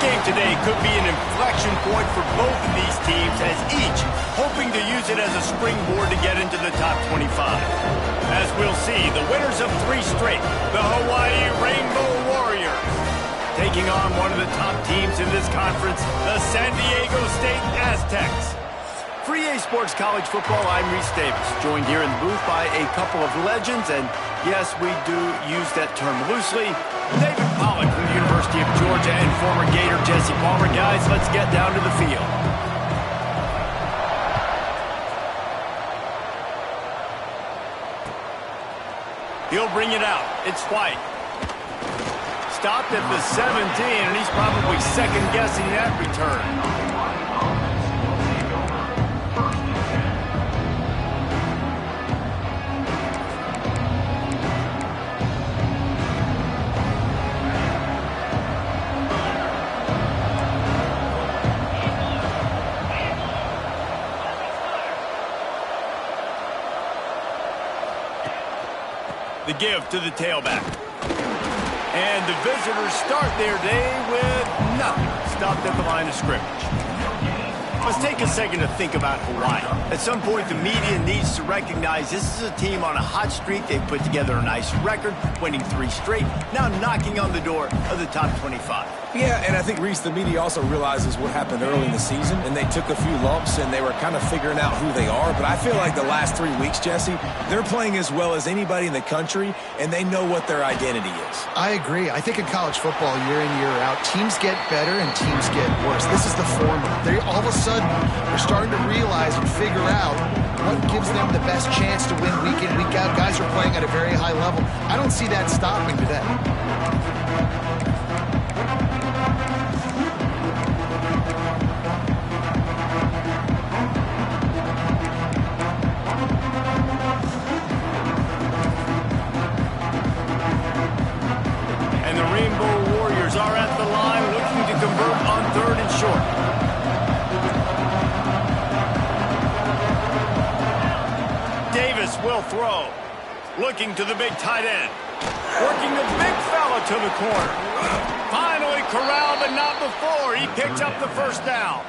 game today could be an inflection point for both of these teams, as each hoping to use it as a springboard to get into the top 25. As we'll see, the winners of 3 straight, the Hawaii Rainbow Warriors, taking on one of the top teams in this conference, the San Diego State Aztecs. For EA Sports College Football, I'm Reese Davis, joined here in the booth by a couple of legends, and yes, we do use that term loosely. David Pollack from the University of Georgia and former Gator Jesse Palmer. Guys, let's get down to the field. He'll bring it out. It's White. Stopped at the 17, and he's probably second-guessing that return. The give to the tailback. And the visitors start their day with nothing. Stopped at the line of scrimmage. Let's take a second to think about Hawaii. At some point, the media needs to recognize this is a team on a hot streak. They've put together a nice record, winning 3 straight, now knocking on the door of the top 25. Yeah, and I think, Reese, the media also realizes what happened early in the season, and they took a few lumps, and they were kind of figuring out who they are. But I feel like the last 3 weeks, Jesse, they're playing as well as anybody in the country, and they know what their identity is. I agree. I think in college football, year in, year out, teams get better and teams get worse. This is the former. They all of a sudden are starting to realize and figure out what gives them the best chance to win week in, week out. Guys are playing at a very high level. I don't see that stopping today. And the Rainbow Warriors are at the line looking to convert on 3rd and short. Davis will throw. Looking to the big tight end. Working the big fella to the corner. Finally corralled, but not before. He picked up the first down.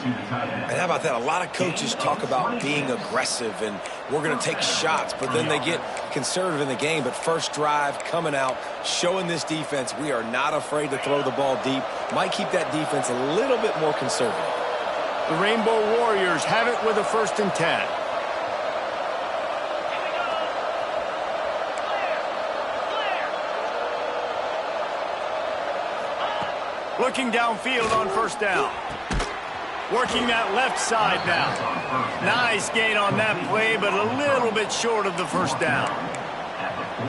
And how about that? A lot of coaches talk about being aggressive and we're going to take shots, but then they get conservative in the game. But first drive, coming out, showing this defense we are not afraid to throw the ball deep. Might keep that defense a little bit more conservative. The Rainbow Warriors have it with a 1st and 10. Looking downfield on 1st down. Working that left side now. Nice gain on that play, but a little bit short of the 1st down.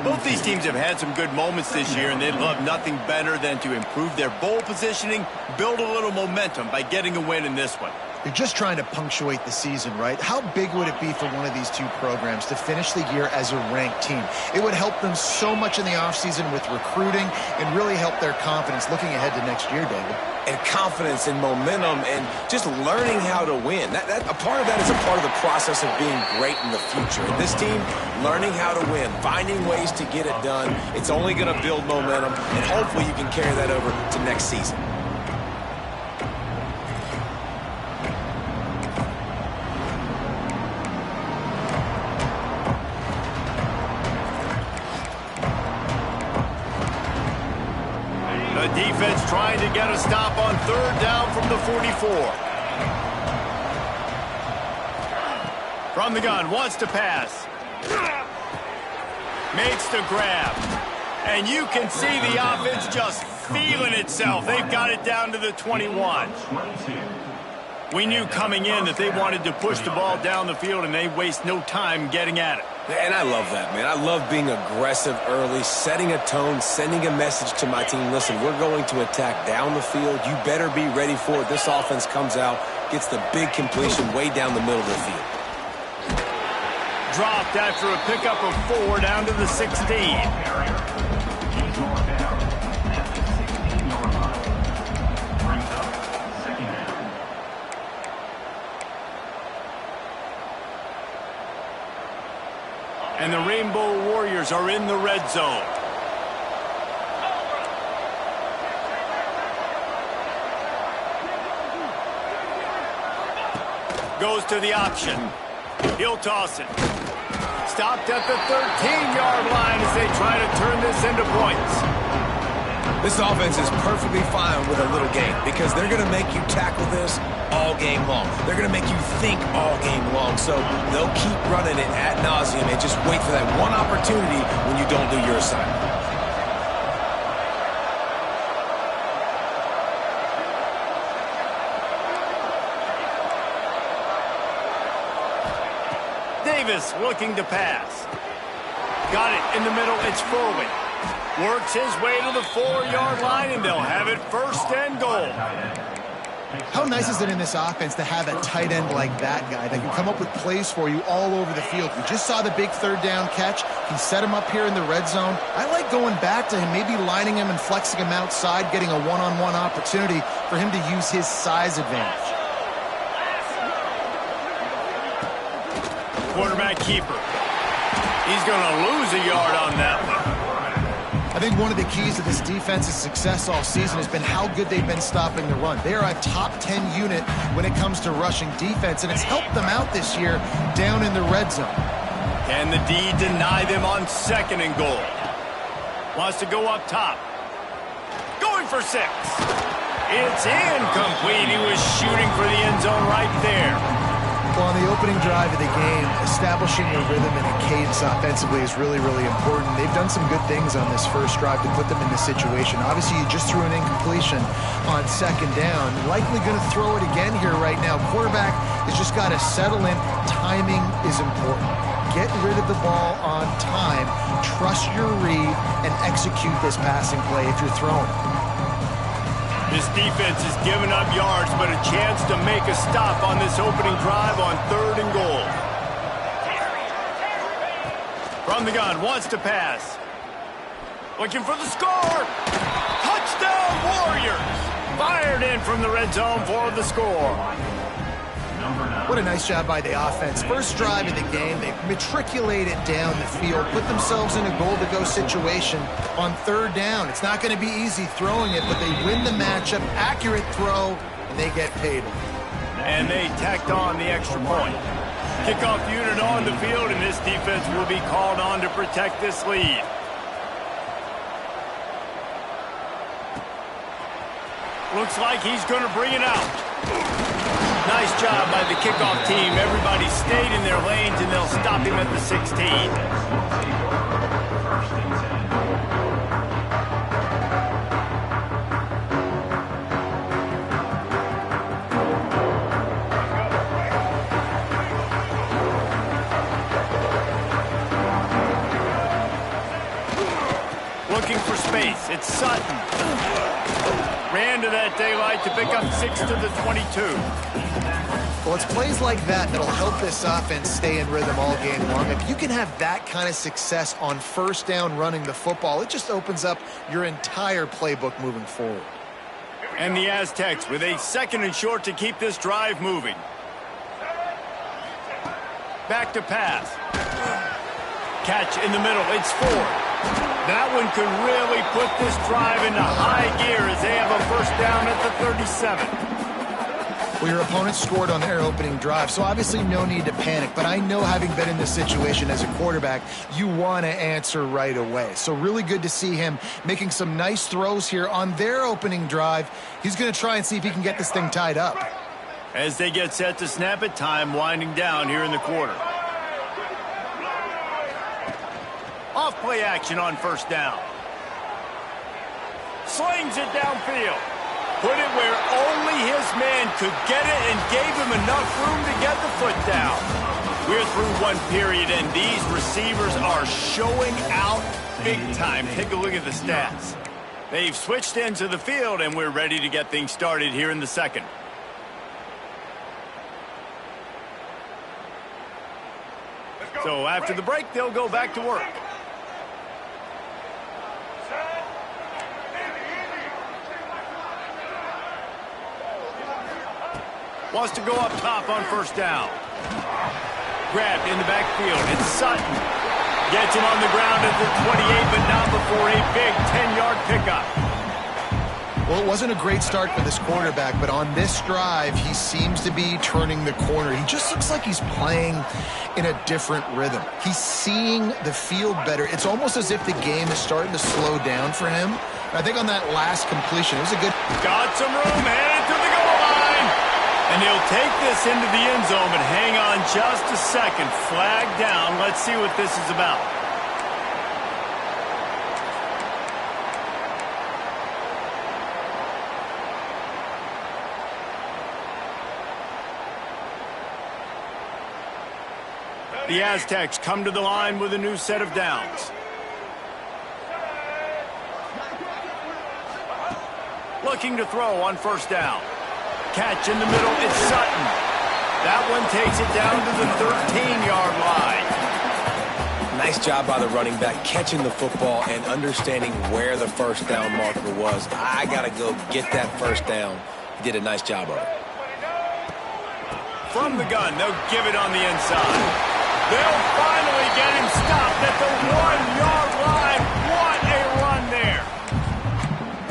Both these teams have had some good moments this year, and they'd love nothing better than to improve their bowl positioning, build a little momentum by getting a win in this one. You're just trying to punctuate the season, right? How big would it be for one of these 2 programs to finish the year as a ranked team? It would help them so much in the offseason with recruiting and really help their confidence looking ahead to next year, David. And confidence and momentum and just learning how to win. A part of that is a part of the process of being great in the future. And this team, learning how to win, finding ways to get it done, it's only going to build momentum, and hopefully you can carry that over to next season. The defense trying to get a stop on 3rd down from the 44. From the gun, wants to pass. Makes the grab. And you can see the offense just feeling itself. They've got it down to the 21. We knew coming in that they wanted to push the ball down the field, and they waste no time getting at it. And I love that, man. I love being aggressive early, setting a tone, sending a message to my team. Listen, we're going to attack down the field. You better be ready for it. This offense comes out, gets the big completion way down the middle of the field. Dropped after a pickup of 4 down to the 16. And the Rainbow Warriors are in the red zone. Goes to the option. He'll toss it. Stopped at the 13-yard line as they try to turn this into points. This offense is perfectly fine with a little game because they're going to make you tackle this all game long. They're going to make you think all game long. So they'll keep running it ad nauseum and just wait for that one opportunity when you don't do your assignment. Davis looking to pass. Got it in the middle. It's forward. Works his way to the 4-yard line, and they'll have it first and goal. How nice is it in this offense to have a tight end like that guy that can come up with plays for you all over the field? We just saw the big third down catch. He set him up here in the red zone. I like going back to him, maybe lining him and flexing him outside, getting a one-on-one opportunity for him to use his size advantage. Quarterback keeper. He's going to lose a yard on that one. I think one of the keys to this defense's success all season has been how good they've been stopping the run. They are a top 10 unit when it comes to rushing defense, and it's helped them out this year down in the red zone. Can the D deny them on second and goal? Wants to go up top. Going for 6. It's incomplete. He was shooting for the end zone right there. Well, on the opening drive of the game, establishing a rhythm and a cadence offensively is really, really important. They've done some good things on this first drive to put them in this situation. Obviously, you just threw an incompletion on second down. Likely going to throw it again here right now. Quarterback has just got to settle in. Timing is important. Get rid of the ball on time. Trust your read and execute this passing play if you're throwing. This defense is giving up yards, but a chance to make a stop on this opening drive on third and goal. From the gun, wants to pass. Looking for the score. Touchdown, Warriors! Fired in from the red zone for the score. What a nice job by the offense. First drive of the game, they matriculated down the field, put themselves in a goal-to-go situation on third down. It's not going to be easy throwing it, but they win the matchup, accurate throw, and they get paid. And they tacked on the extra point. Kickoff unit on the field, and this defense will be called on to protect this lead. Looks like he's going to bring it out. Nice job by the kickoff team. Everybody stayed in their lanes, and they'll stop him at the 16. Looking for space. It's Sutton. Ran to that daylight to pick up 6 to the 22. Well, it's plays like that that'll help this offense stay in rhythm all game long. If you can have that kind of success on first down running the football, it just opens up your entire playbook moving forward. And the Aztecs with a second and short to keep this drive moving. Back to pass. Catch in the middle. It's Ford. That one could really put this drive into high gear as they have a first down at the 37. Well, your opponent scored on their opening drive, so obviously no need to panic. But I know, having been in this situation as a quarterback, you want to answer right away. So really good to see him making some nice throws here on their opening drive. He's going to try and see if he can get this thing tied up. As they get set to snap it, time winding down here in the quarter. Off play action on first down. Slings it downfield. Put it where only his man could get it and gave him enough room to get the foot down. We're through one period, and these receivers are showing out big time. Take a look at the stats. They've switched ends of the field, and we're ready to get things started here in the second. So after the break, they'll go back to work. Wants to go up top on first down. Grabbed in the backfield. It's Sutton. Gets him on the ground at the 28, but not before a big 10-yard pickup. Well, it wasn't a great start for this quarterback, but on this drive, he seems to be turning the corner. He just looks like he's playing in a different rhythm. He's seeing the field better. It's almost as if the game is starting to slow down for him. I think on that last completion, it was a good... Got some room, headed to the goal line. And he'll take this into the end zone, but hang on just a second. Flag down. Let's see what this is about. The Aztecs come to the line with a new set of downs. Looking to throw on first down. Catch in the middle, it's Sutton. That one takes it down to the 13-yard line. Nice job by the running back catching the football and understanding where the first down marker was. I got to go get that first down. He did a nice job of it. From the gun, they'll give it on the inside. They'll finally get him stopped at the 1-yard line. What a run there.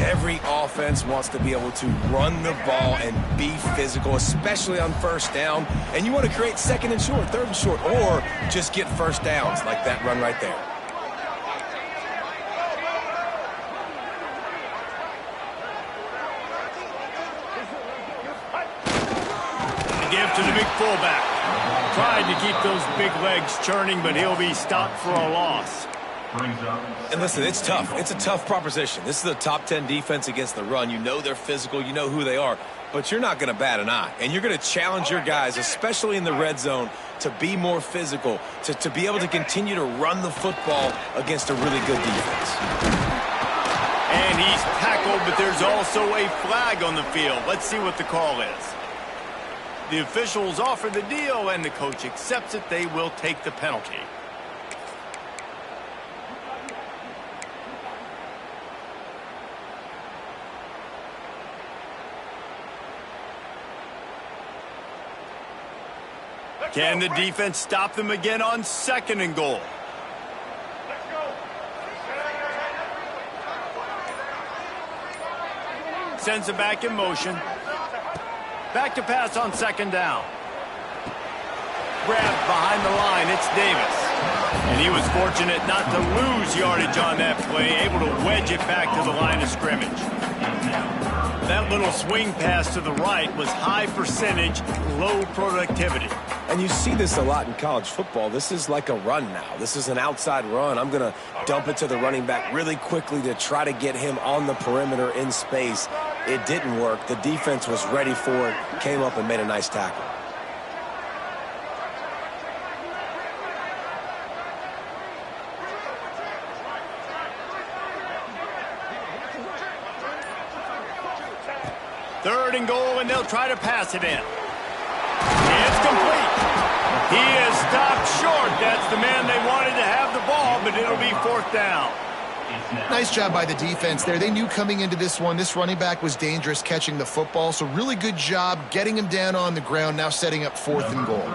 Every offense wants to be able to run the ball and be physical, especially on first down. And you want to create second and short, third and short, or just get first downs like that run right there. The give to the big fullback. Tried to keep those big legs churning, but he'll be stopped for a loss. And listen, it's tough. It's a tough proposition. This is a top 10 defense against the run. You know they're physical. You know who they are. But you're not going to bat an eye. And you're going to challenge your guys, especially in the red zone, to be more physical, to be able to continue to run the football against a really good defense. And he's tackled, but there's also a flag on the field. Let's see what the call is. The officials offer the deal, and the coach accepts it. They will take the penalty. Can the defense stop them again on second and goal? Sends it back in motion. Back to pass on second down. Grabbed behind the line, it's Davis. And he was fortunate not to lose yardage on that play, able to wedge it back to the line of scrimmage. That little swing pass to the right was high percentage, low productivity. And you see this a lot in college football. This is like a run now. This is an outside run. I'm going to dump it to the running back really quickly to try to get him on the perimeter in space. It didn't work. The defense was ready for it, came up and made a nice tackle. Third and goal, and they'll try to pass it in. It's complete. He is stopped short. That's the man they wanted to have the ball, but it'll be fourth down. Nice job by the defense there. They knew coming into this one, this running back was dangerous catching the football, so really good job getting him down on the ground, now setting up fourth and goal.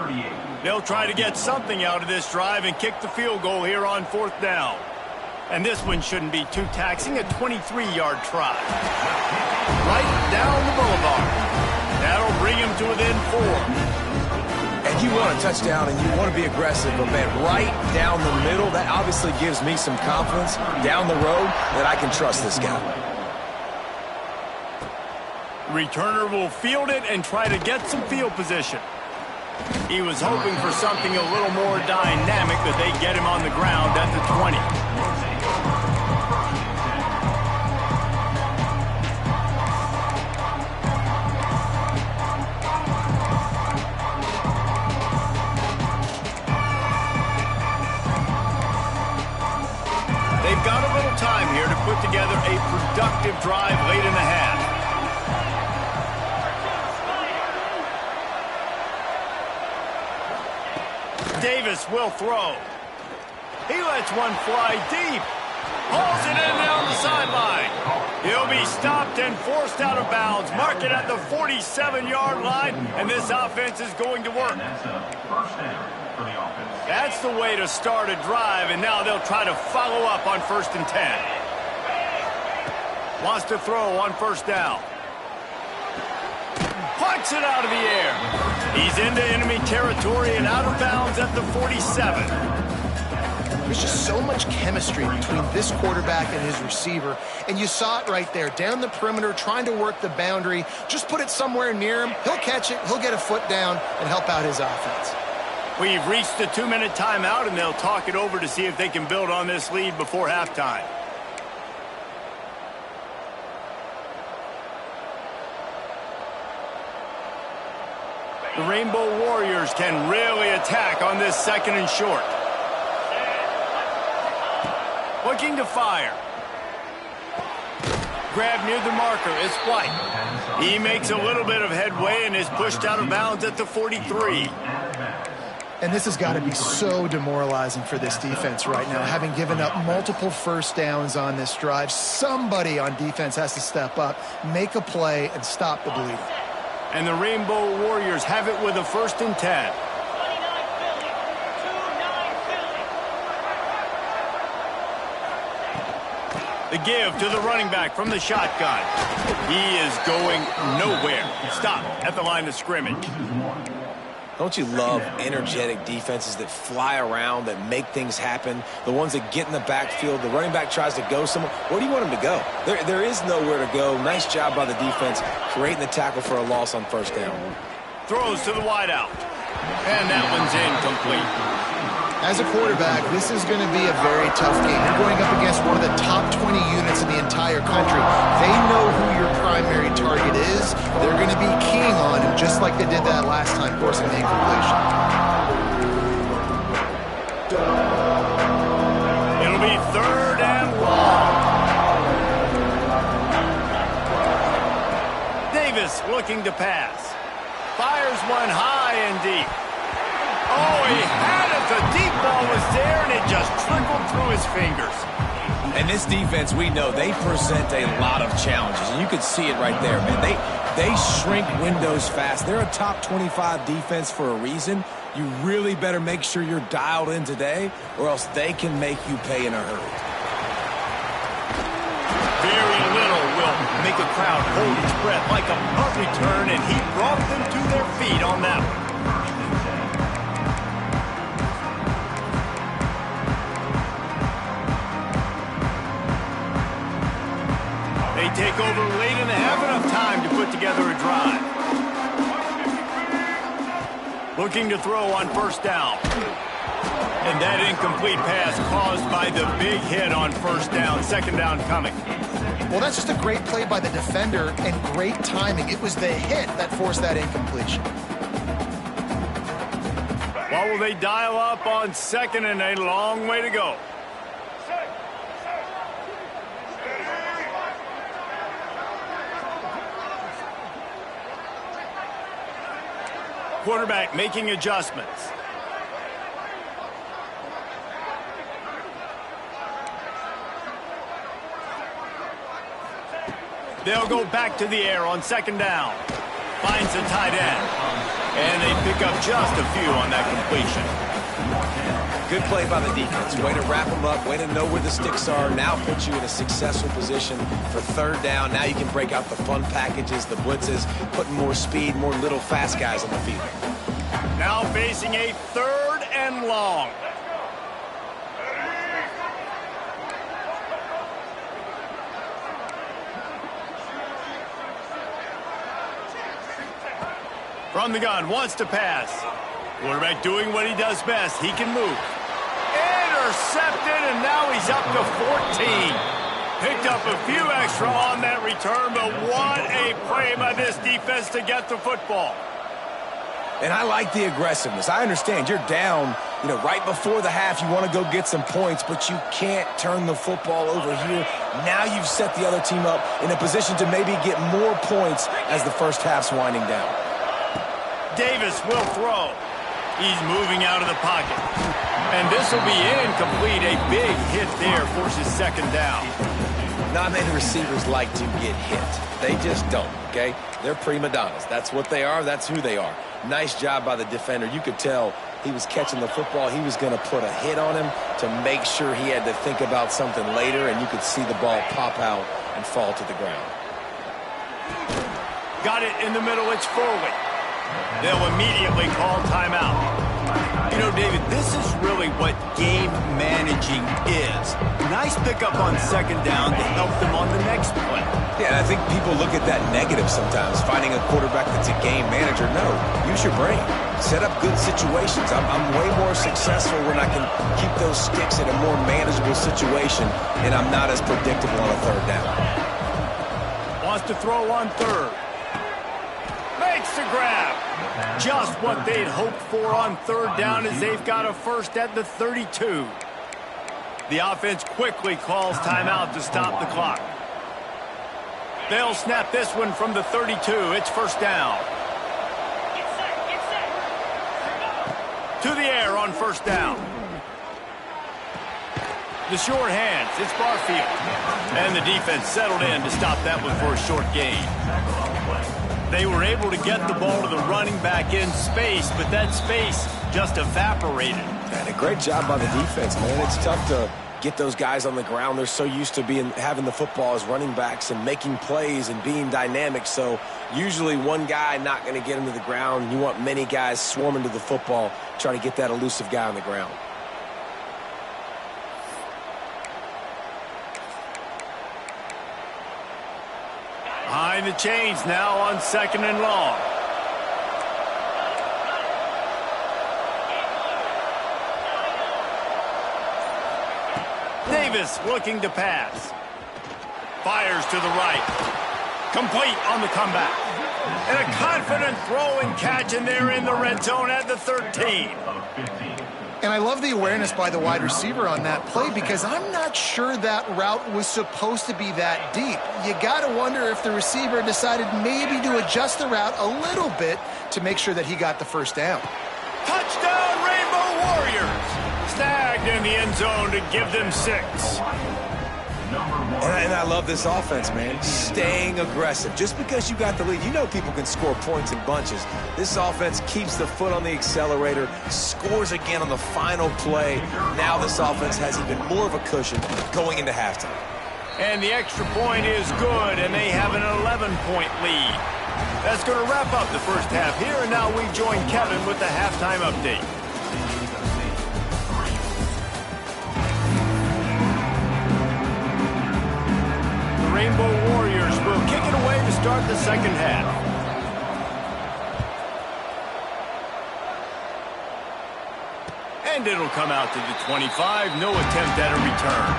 They'll try to get something out of this drive and kick the field goal here on fourth down. And this one shouldn't be too taxing, a 23-yard try. Right down the boulevard. That'll bring him to within 4. And you want a touchdown and you want to be aggressive, but man, right down the middle, that obviously gives me some confidence down the road that I can trust this guy. Returner will field it and try to get some field position. He was hoping for something a little more dynamic, but they get him on the ground at the 20. They've got a little time here to put together a productive drive late in the half. Davis will throw. He lets one fly deep. Hauls it in down the sideline. He'll be stopped and forced out of bounds. Mark it at the 47-yard line, and this offense is going to work. That's the way to start a drive, and now they'll try to follow up on 1st and 10. Wants to throw on first down. Plucks it out of the air. He's into enemy territory and out of bounds at the 47. There's just so much chemistry between this quarterback and his receiver, and you saw it right there, down the perimeter, trying to work the boundary. Just put it somewhere near him. He'll catch it, he'll get a foot down, and help out his offense. We've reached the 2-minute timeout, and they'll talk it over to see if they can build on this lead before halftime. The Rainbow Warriors can really attack on this 2nd and short. Looking to fire. Grab near the marker is White. He makes a little bit of headway and is pushed out of bounds at the 43. And this has got to be so demoralizing for this defense right now, having given up multiple first downs on this drive. Somebody on defense has to step up, make a play, and stop the bleeding. And the Rainbow Warriors have it with a 1st and 10. The give to the running back from the shotgun. He is going nowhere. Stop at the line of scrimmage. Don't you love energetic defenses that fly around, that make things happen? The ones that get in the backfield, the running back tries to go somewhere. Where do you want him to go? There is nowhere to go. Nice job by the defense creating the tackle for a loss on first down. Throws to the wideout. And that one's incomplete. As a quarterback, this is going to be a very tough game. You're going up against one of the top 20 units in the entire country. They know who your primary target is. They're going to be keying on him, just like they did that last time, forcing the incompletion. It'll be 3rd and long. Davis looking to pass. Fires one high and deep. Oh, he had it. The deep ball was there, and it just trickled through his fingers. And this defense, we know, they present a lot of challenges. And you can see it right there, man. They shrink windows fast. They're a top 25 defense for a reason. You really better make sure you're dialed in today, or else they can make you pay in a hurry. Very little will make a crowd hold its breath like a punt return, and he brought them to their feet on that one. They take over late and they have enough time to put together a drive. Looking to throw on first down. And that incomplete pass caused by the big hit on first down. 2nd down coming. Well, that's just a great play by the defender and great timing. It was the hit that forced that incompletion. Well, will they dial up on 2nd and a long way to go? Quarterback making adjustments. They'll go back to the air on 2nd down. Finds the tight end. And they pick up just a few on that completion. Good play by the defense. Way to wrap them up. Way to know where the sticks are. Now puts you in a successful position for 3rd down. Now you can break out the fun packages, the blitzes, putting more speed, more little fast guys on the field. Now facing a 3rd and long. From the gun, wants to pass. Quarterback doing what he does best. He can move. Intercepted, and now he's up to 14. Picked up a few extra on that return, but what a play by this defense to get the football. And I like the aggressiveness. I understand you're down, right before the half. You want to go get some points, but you can't turn the football over here. Now you've set the other team up in a position to maybe get more points as the first half's winding down. Davis will throw. He's moving out of the pocket. And this will be incomplete. A big hit there forces 2nd down. Not many receivers like to get hit. They just don't, okay? They're prima donnas. That's what they are. That's who they are. Nice job by the defender. You could tell he was catching the football. He was going to put a hit on him to make sure he had to think about something later, and you could see the ball pop out and fall to the ground. Got it in the middle. It's Foley. They'll immediately call timeout. You know, David, this is really what game managing is. Nice pickup on second down to help them on the next play. Yeah, and I think people look at that negative sometimes, finding a quarterback that's a game manager. No, use your brain. Set up good situations. I'm way more successful when I can keep those sticks in a more manageable situation, and I'm not as predictable on a third down. Wants to throw on third. Makes the grab. Just what they'd hoped for on third down as they've got a first at the 32. The offense quickly calls timeout to stop the clock. They'll snap this one from the 32. It's first down. To the air on first down. The short hands. It's Barfield. And the defense settled in to stop that one for a short gain. They were able to get the ball to the running back in space, but that space just evaporated. And a great job by the defense, man. It's tough to get those guys on the ground. They're so used to having the football as running backs and making plays and being dynamic. So usually one guy not going to get him to the ground. You want many guys swarming to the football, trying to get that elusive guy on the ground. Behind the chains now on second and long. Davis looking to pass. Fires to the right. Complete on the comeback. And a confident throw and catch, and they're in the red zone at the 13. And I love the awareness by the wide receiver on that play because I'm not sure that route was supposed to be that deep. You got to wonder if the receiver decided maybe to adjust the route a little bit to make sure that he got the first down. Touchdown, Rainbow Warriors! Snagged in the end zone to give them 6. And I love this offense, man. Staying aggressive. Just because you got the lead, you know people can score points in bunches. This offense keeps the foot on the accelerator, scores again on the final play. Now this offense has even more of a cushion going into halftime. And the extra point is good, and they have an 11-point lead. That's going to wrap up the first half here, and now we join Kevin with the halftime update. Rainbow Warriors will kick it away to start the second half. And it'll come out to the 25. No attempt at a return.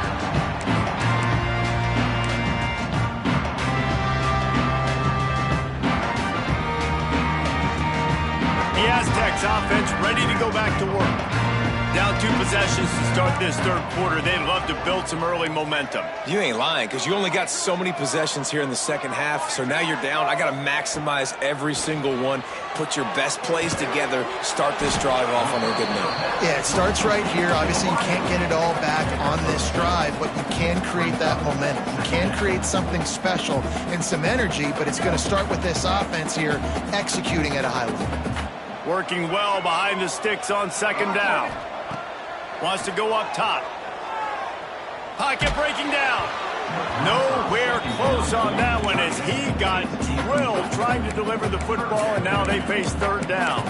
The Aztecs offense ready to go back to work. Down 2 possessions to start this third quarter. They'd love to build some early momentum. You ain't lying, because you only got so many possessions here in the second half, so now you're down. I got to maximize every single one, put your best plays together, start this drive off on a good note. Yeah, it starts right here. Obviously, you can't get it all back on this drive, but you can create that momentum. You can create something special and some energy, but it's going to start with this offense here executing at a high level. Working well behind the sticks on second down. Wants to go up top. Pocket breaking down. Nowhere close on that one as he got drilled trying to deliver the football, and now they face third down.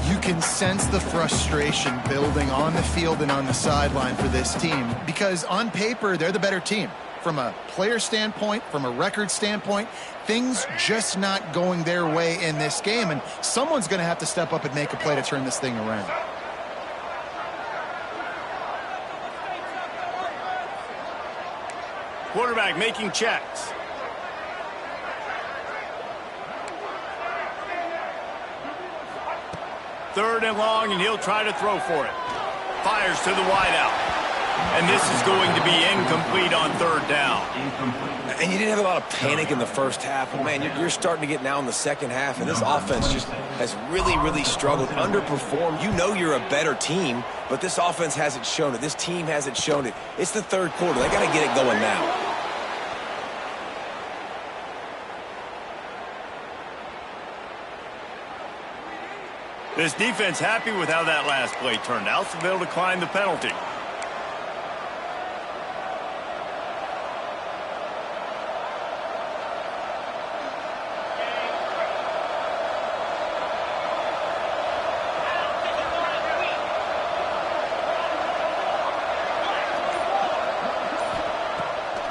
You can sense the frustration building on the field and on the sideline for this team because on paper, they're the better team. From a player standpoint, from a record standpoint, things just not going their way in this game, and someone's going to have to step up and make a play to turn this thing around. Quarterback making checks. Third and long, and he'll try to throw for it. Fires to the wideout. And this is going to be incomplete on third down. And you didn't have a lot of panic in the first half. But, man, you're starting to get now in the second half, and this offense just has really, really struggled, underperformed. You know you're a better team, but this offense hasn't shown it. This team hasn't shown it. It's the third quarter. They got to get it going now. This defense happy with how that last play turned out, so they'll decline the penalty.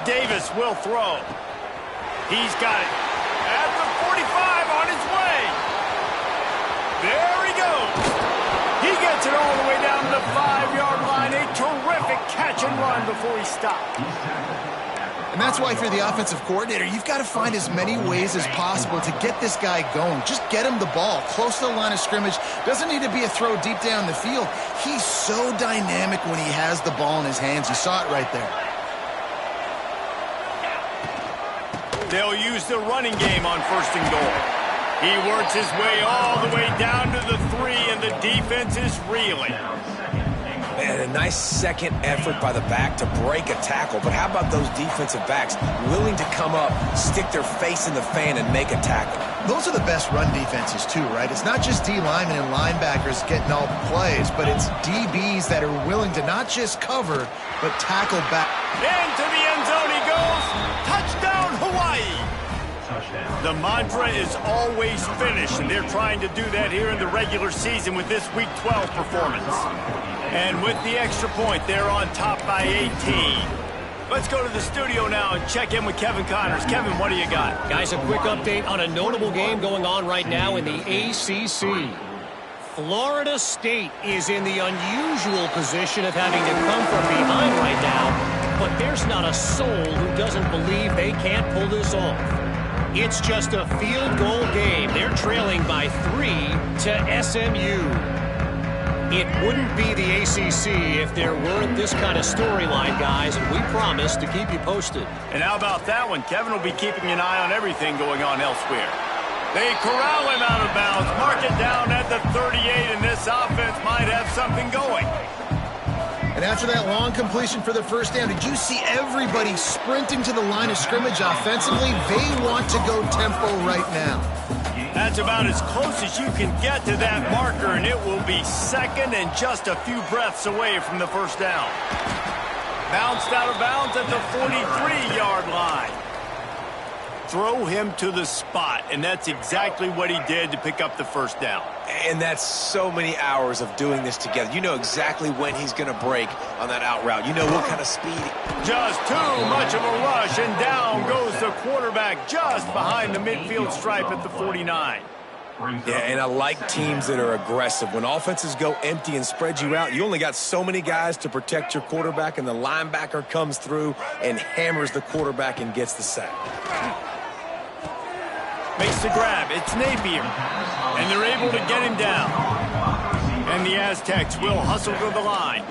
Davis will throw. He's got it. At the 45 on his way. There he goes. He gets it all the way down to the 5-yard line. A terrific catch and run before he stopped. And that's why if you're the offensive coordinator, you've got to find as many ways as possible to get this guy going. Just get him the ball close to the line of scrimmage. Doesn't need to be a throw deep down the field. He's so dynamic when he has the ball in his hands. You saw it right there. They'll use the running game on 1st and goal. He works his way all the way down to the 3, and the defense is reeling. And a nice second effort by the back to break a tackle. But how about those defensive backs willing to come up, stick their face in the fan, and make a tackle? Those are the best run defenses too, right? It's not just D linemen and linebackers getting all the plays, but it's DBs that are willing to not just cover, but tackle back. Into the end zone he goes. Touchdown, Hawaii. The mantra is always finish, and they're trying to do that here in the regular season with this Week 12 performance. And with the extra point, they're on top by 18. Let's go to the studio now and check in with Kevin Connors. Kevin, what do you got? Guys, a quick update on a notable game going on right now in the ACC. Florida State is in the unusual position of having to come from behind right now, but there's not a soul who doesn't believe they can't pull this off. It's just a field goal game. They're trailing by 3 to SMU. It wouldn't be the ACC if there weren't this kind of storyline, guys, and we promise to keep you posted. And how about that one? Kevin will be keeping an eye on everything going on elsewhere. They corral him out of bounds, mark it down at the 38, and this offense might have something going. And after that long completion for the first down, did you see everybody sprinting to the line of scrimmage offensively? They want to go tempo right now. That's about as close as you can get to that marker, and it will be second and just a few breaths away from the first down. Bounced out of bounds at the 43-yard line. Throw him to the spot, and that's exactly what he did to pick up the first down. And that's so many hours of doing this together. You know exactly when he's going to break on that out route. You know what kind of speed. Just too much of a rush, and down goes the quarterback just behind the midfield stripe at the 49. Yeah, and I like teams that are aggressive. When offenses go empty and spread you out, you only got so many guys to protect your quarterback, and the linebacker comes through and hammers the quarterback and gets the sack. Makes the grab. It's Napier. And they're able to get him down. And the Aztecs will hustle to the line.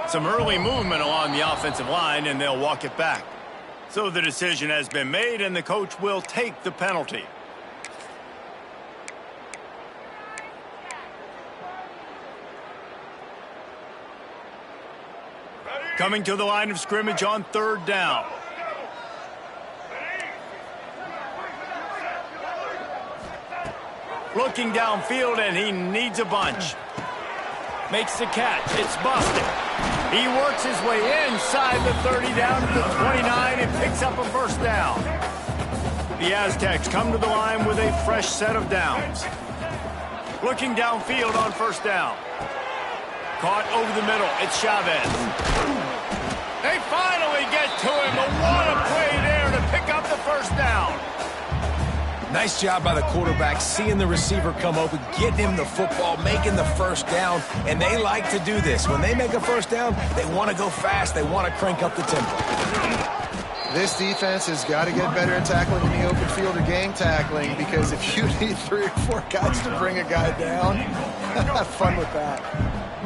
Some early movement along the offensive line, and they'll walk it back. So the decision has been made, and the coach will take the penalty. Coming to the line of scrimmage on 3rd down. Looking downfield, and he needs a bunch. Makes the catch. It's busted. He works his way inside the 30 down to the 29 and picks up a first down. The Aztecs come to the line with a fresh set of downs. Looking downfield on 1st down. Caught over the middle. It's Chavez. They finally get to him, but what a play there to pick up the first down. Nice job by the quarterback, seeing the receiver come open, getting him the football, making the first down, and they like to do this. When they make a first down, they want to go fast. They want to crank up the tempo. This defense has got to get better at tackling in the open field or gang tackling, because if you need 3 or 4 guys to bring a guy down, have fun with that.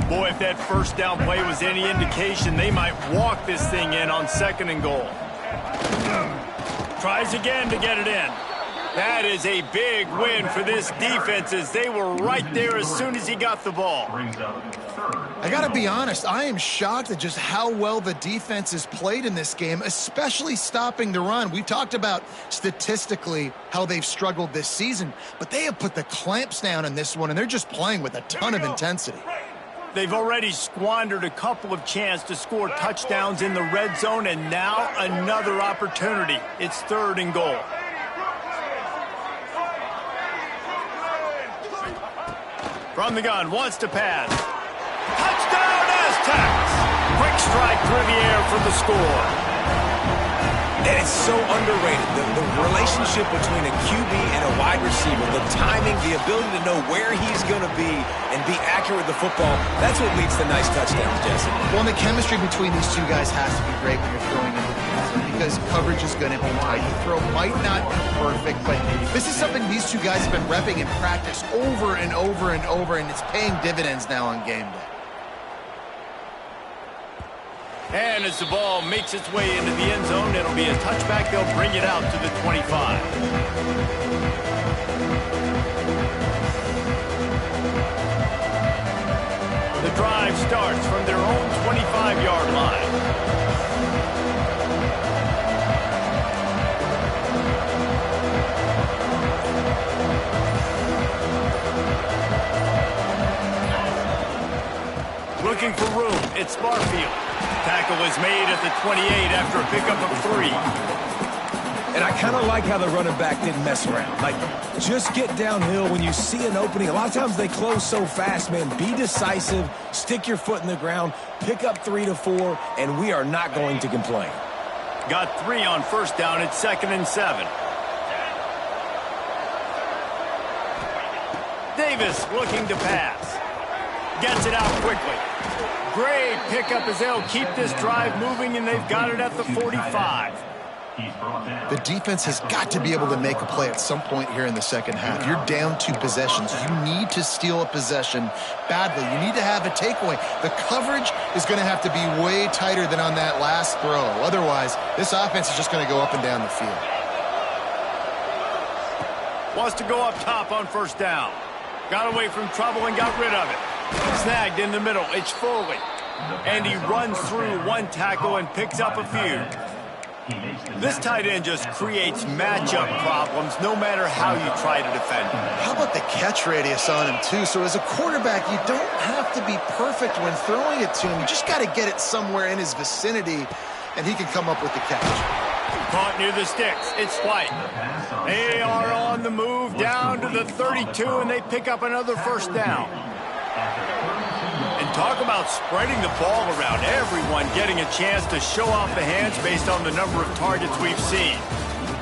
Boy, if that first down play was any indication, they might walk this thing in on 2nd and goal. Tries again to get it in. That is a big win for this defense, as they were right there as soon as he got the ball. I got to be honest, I am shocked at just how well the defense has played in this game, especially stopping the run. We've talked about statistically how they've struggled this season, but they have put the clamps down in this one, and they're just playing with a ton of intensity. They've already squandered a couple of chances to score touchdowns in the red zone, and now another opportunity. It's 3rd and goal. From the gun, wants to pass. Touchdown, strike through the air for the score. And it's so underrated, the relationship between a QB and a wide receiver, the timing, the ability to know where he's going to be and be accurate with the football, that's what leads to nice touchdowns, Jesse. Well, and the chemistry between these two guys has to be great when you're throwing in the field because coverage is going to be tight. The throw might not be perfect, but this is something these two guys have been repping in practice over and over and over, and it's paying dividends now on game day. And as the ball makes its way into the end zone, it'll be a touchback. They'll bring it out to the 25. The drive starts from their own 25-yard line. Looking for room. It's Barfield. Tackle is made at the 28 after a pickup of 3. And I kind of like how the running back didn't mess around. Like, just get downhill when you see an opening. A lot of times they close so fast, man. Be decisive, stick your foot in the ground, pick up 3 to 4, and we are not going to complain. Got 3 on first down. It's 2nd and 7. Davis looking to pass. Gets it out quickly. Great pickup as they'll keep this drive moving, and they've got it at the 45. The defense has got to be able to make a play at some point here in the second half. You're down 2 possessions. You need to steal a possession badly. You need to have a takeaway. The coverage is going to have to be way tighter than on that last throw. Otherwise, this offense is just going to go up and down the field. Wants to go up top on first down. Got away from trouble and got rid of it. Snagged in the middle. It's Foley. And he runs through 1 tackle and picks up a few. This tight end just creates matchup problems no matter how you try to defend him. How about the catch radius on him, too? So as a quarterback, you don't have to be perfect when throwing it to him. You just got to get it somewhere in his vicinity, and he can come up with the catch. Caught near the sticks. It's White. They are on the move down to the 32, and they pick up another first down. And talk about spreading the ball around. Everyone getting a chance to show off the hands based on the number of targets we've seen.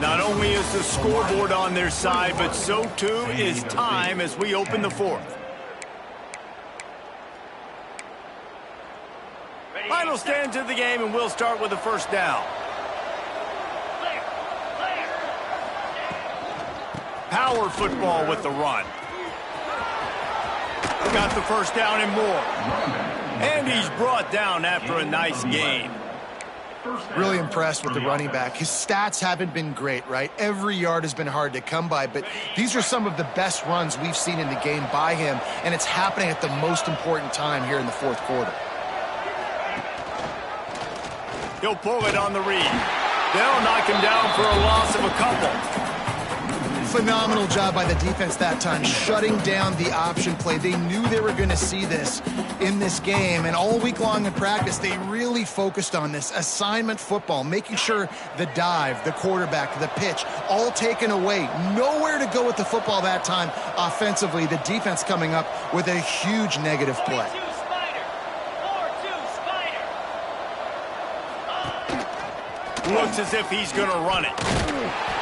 Not only is the scoreboard on their side, but so too is time as we open the 4th. Final stands of the game, and we'll start with the first down. Power football with the run. Got the first down and more. And he's brought down after a nice gain. Really impressed with the running back. His stats haven't been great, right? Every yard has been hard to come by, but these are some of the best runs we've seen in the game by him, and it's happening at the most important time here in the 4th quarter. He'll pull it on the read. They'll knock him down for a loss of a couple. Phenomenal job by the defense that time, shutting down the option play. They knew they were going to see this in this game, and all week long in practice, they really focused on this assignment football, making sure the dive, the quarterback, the pitch, all taken away. Nowhere to go with the football that time offensively. The defense coming up with a huge negative play. Looks as if he's going to run it.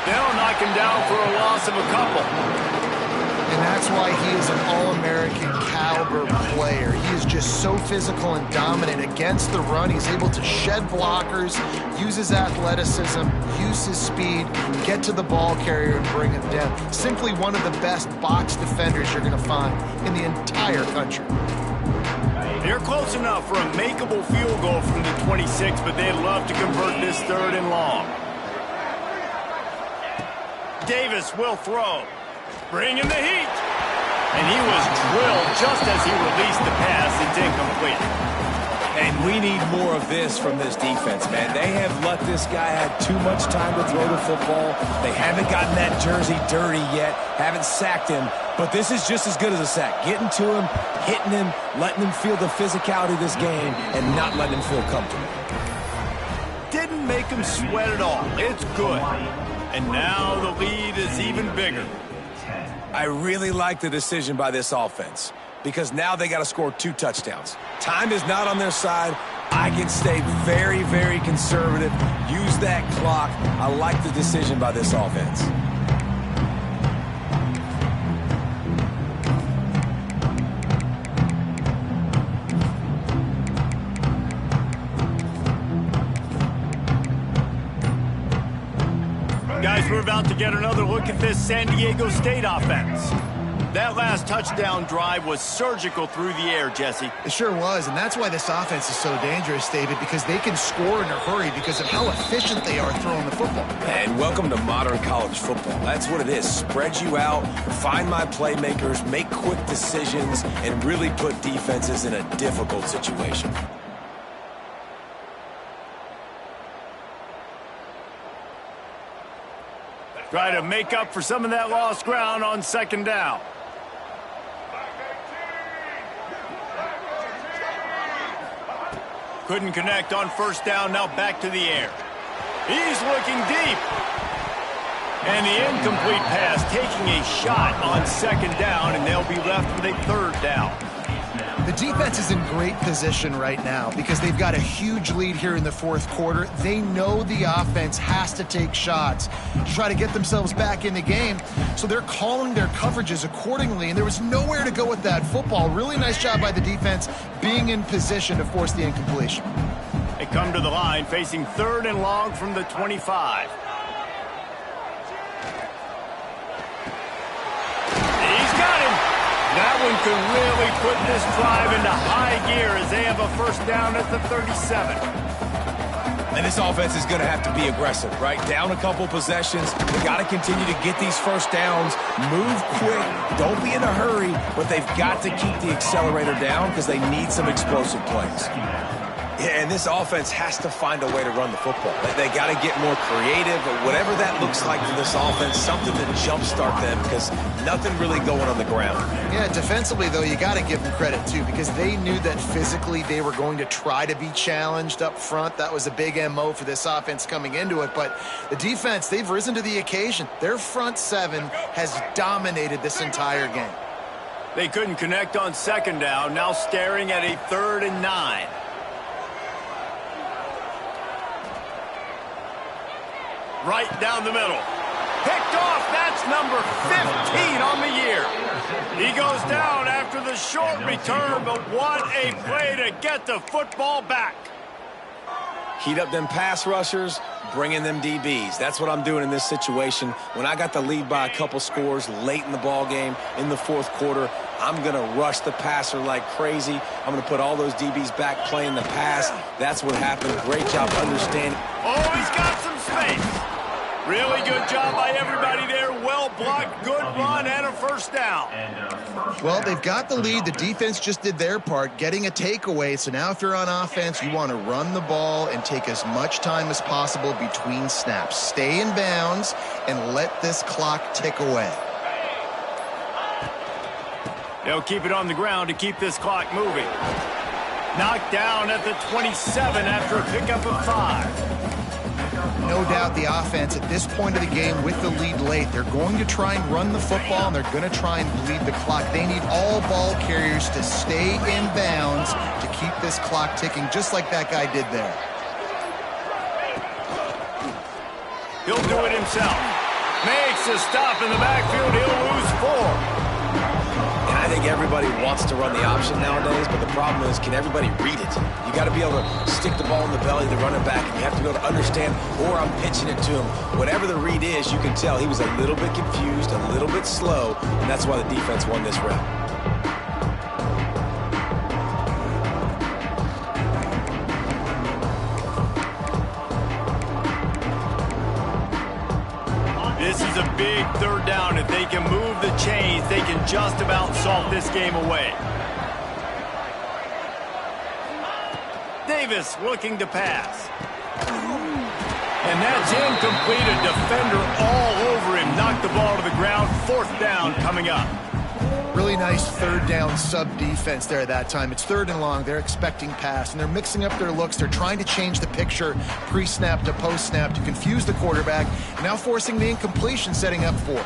They'll knock him down for a loss of a couple. And that's why he is an All-American caliber player. He is just so physical and dominant against the run. He's able to shed blockers, use his athleticism, use his speed, get to the ball carrier and bring him down. Simply one of the best box defenders you're going to find in the entire country. They're close enough for a makeable field goal from the 26, but they'd love to convert this 3rd and long. Davis will throw. Bring in the heat. And he was drilled just as he released the pass. It's incomplete. And we need more of this from this defense, man. They have let this guy have too much time to throw the football. They haven't gotten that jersey dirty yet, haven't sacked him. But this is just as good as a sack. Getting to him, hitting him, letting him feel the physicality of this game, and not letting him feel comfortable. Didn't make him sweat at all. It's good. And now the lead is even bigger. I really like the decision by this offense because now they got to score 2 touchdowns. Time is not on their side. I can stay very, very conservative, use that clock. I like the decision by this offense. Guys, we're about to get another look at this San Diego State offense. That last touchdown drive was surgical through the air, Jesse. It sure was, and that's why this offense is so dangerous, David, because they can score in a hurry because of how efficient they are throwing the football. And welcome to modern college football. That's what it is. Spread you out, find my playmakers, make quick decisions, and really put defenses in a difficult situation. Try to make up for some of that lost ground on second down. Couldn't connect on first down, now back to the air. He's looking deep. And the incomplete pass taking a shot on second down, and they'll be left with a third down. The defense is in great position right now because they've got a huge lead here in the fourth quarter. They know the offense has to take shots to try to get themselves back in the game, so they're calling their coverages accordingly, and there was nowhere to go with that football. Really nice job by the defense being in position to force the incompletion. They come to the line facing third and long from the 25. That one could really put this drive into high gear as they have a first down at the 37. And this offense is going to have to be aggressive, right? Down a couple possessions. They got to continue to get these first downs, move quick, don't be in a hurry, but they've got to keep the accelerator down because they need some explosive plays. Yeah, and this offense has to find a way to run the football. They got to get more creative, or whatever that looks like for this offense, something to jumpstart them because nothing really going on the ground. Yeah, defensively, though, you got to give them credit, too, because they knew that physically they were going to try to be challenged up front. That was a big MO for this offense coming into it. But the defense, they've risen to the occasion. Their front seven has dominated this entire game. They couldn't connect on second down, now staring at a 3rd and 9. Right down the middle. Picked off. That's number 15 on the year. He goes down after the short return, but what a play to get the football back. Heat up them pass rushers, bring in them DBs. That's what I'm doing in this situation. When I got the lead by a couple scores late in the ball game in the fourth quarter, I'm going to rush the passer like crazy. I'm going to put all those DBs back playing the pass. That's what happened. Great job understanding. Oh, he's got some space. Really good job by everybody there. Well blocked, good run, and a first down. Well, they've got the lead. The defense just did their part, getting a takeaway. So now if you're on offense, you want to run the ball and take as much time as possible between snaps. Stay in bounds and let this clock tick away. They'll keep it on the ground to keep this clock moving. Knocked down at the 27 after a pickup of 5. No doubt the offense at this point of the game with the lead late, they're going to try and run the football, and they're going to try and bleed the clock. They need all ball carriers to stay in bounds to keep this clock ticking, just like that guy did there. He'll do it himself. Makes a stop in the backfield. He'll lose 4. And I think everybody wants to run the option nowadays, but the problem is, can everybody read it? You got to be able to stick the ball in the belly of the running back, and you have to be able to understand, or I'm pitching it to him. Whatever the read is, you can tell he was a little bit confused, a little bit slow, and that's why the defense won this round. This is a big 3rd down. If they can move the chains, they can just about salt this game away. Davis looking to pass. And that's incomplete. A defender all over him. Knocked the ball to the ground. 4th down coming up. Really nice 3rd down sub-defense there that time. It's 3rd and long. They're expecting pass, and they're mixing up their looks. They're trying to change the picture pre-snap to post-snap to confuse the quarterback, and now forcing the incompletion, setting up 4th.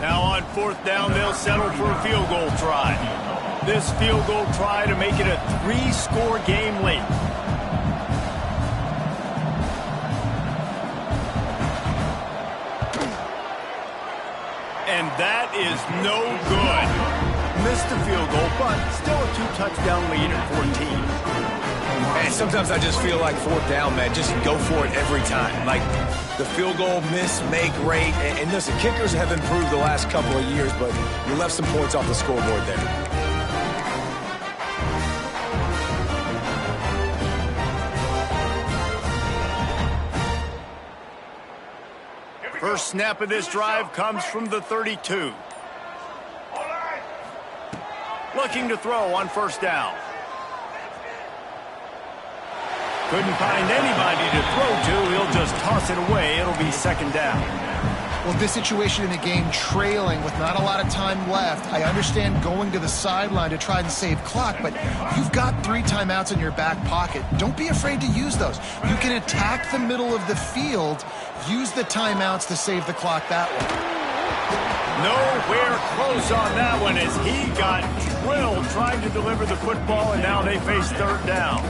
Now on 4th down, they'll settle for a field goal try. this field goal try to make it a 3-score game late. And that is no good. Missed the field goal, but still a 2-touchdown lead at 14. And sometimes I just feel like fourth down, man. Just go for it every time. Like the field goal miss, make rate. And listen, kickers have improved the last couple of years, but you left some points off the scoreboard there. First snap of this drive comes from the 32. Looking to throw on first down. Couldn't find anybody to throw to. He'll just toss it away. It'll be second down. Well, this situation in the game, trailing with not a lot of time left, I understand going to the sideline to try and save clock, but you've got 3 timeouts in your back pocket. Don't be afraid to use those. You can attack the middle of the field, use the timeouts to save the clock that way. Nowhere close on that one as he got drilled trying to deliver the football, and now they face third down.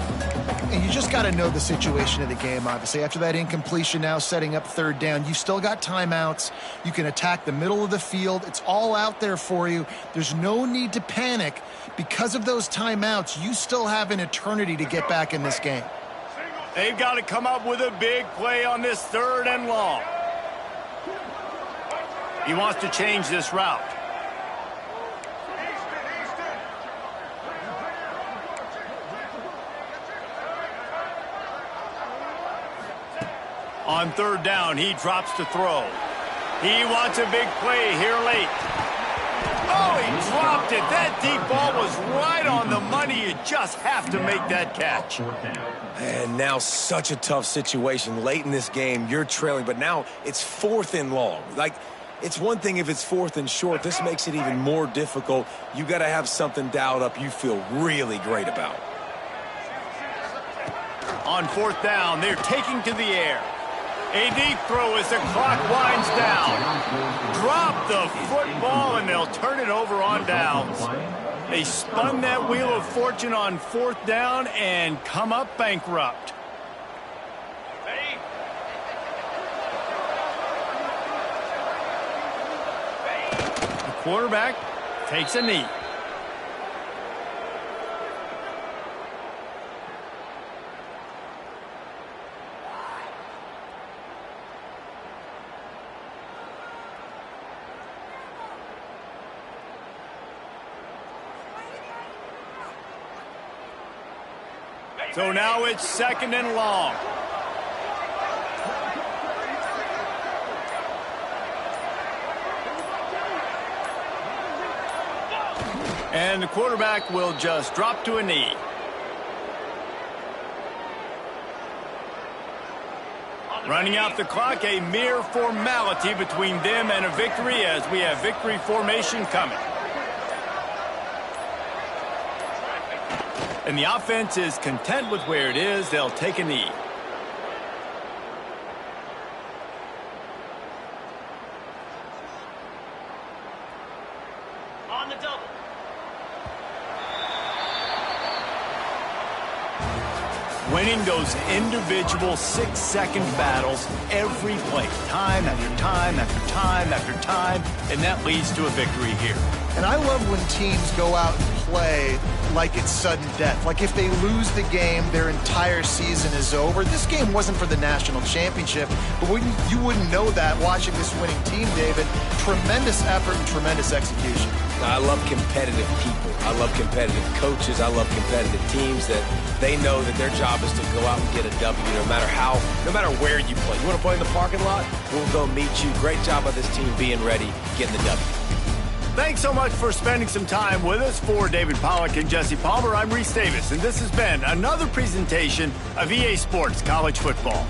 And you just got to know the situation of the game, obviously. After that incompletion, now setting up third down, you've still got timeouts. You can attack the middle of the field. It's all out there for you. There's no need to panic. Because of those timeouts, you still have an eternity to get back in this game. They've got to come up with a big play on this 3rd and long. He wants to change this route. On 3rd down, he drops to throw. He wants a big play here late. Oh, he dropped it. That deep ball was right on the money. You just have to make that catch. And now such a tough situation. Late in this game, you're trailing, but now it's 4th and long. Like, it's one thing if it's 4th and short. This makes it even more difficult. You got to have something dialed up you feel really great about. On 4th down, they're taking to the air. A deep throw as the clock winds down. Drop the football, and they'll turn it over on downs. They spun that wheel of fortune on 4th down and come up bankrupt. The quarterback takes a knee. So now it's 2nd and long. And the quarterback will just drop to a knee. Running out the clock, a mere formality between them and a victory as we have victory formation coming. And the offense is content with where it is. They'll take a knee. On the double. Winning those individual 6-second battles every play, time after time after time after time, and that leads to a victory here. And I love when teams go out and play like it's sudden death. Like if they lose the game, their entire season is over. This game wasn't for the national championship, but you wouldn't know that watching this winning team, David. Tremendous effort and tremendous execution. I love competitive people. I love competitive coaches. I love competitive teams that they know that their job is to go out and get a W no matter where you play. You want to play in the parking lot? We'll go meet you. Great job by this team being ready, getting the W. Thanks so much for spending some time with us. For David Pollack and Jesse Palmer, I'm Reese Davis, and this has been another presentation of EA Sports College Football.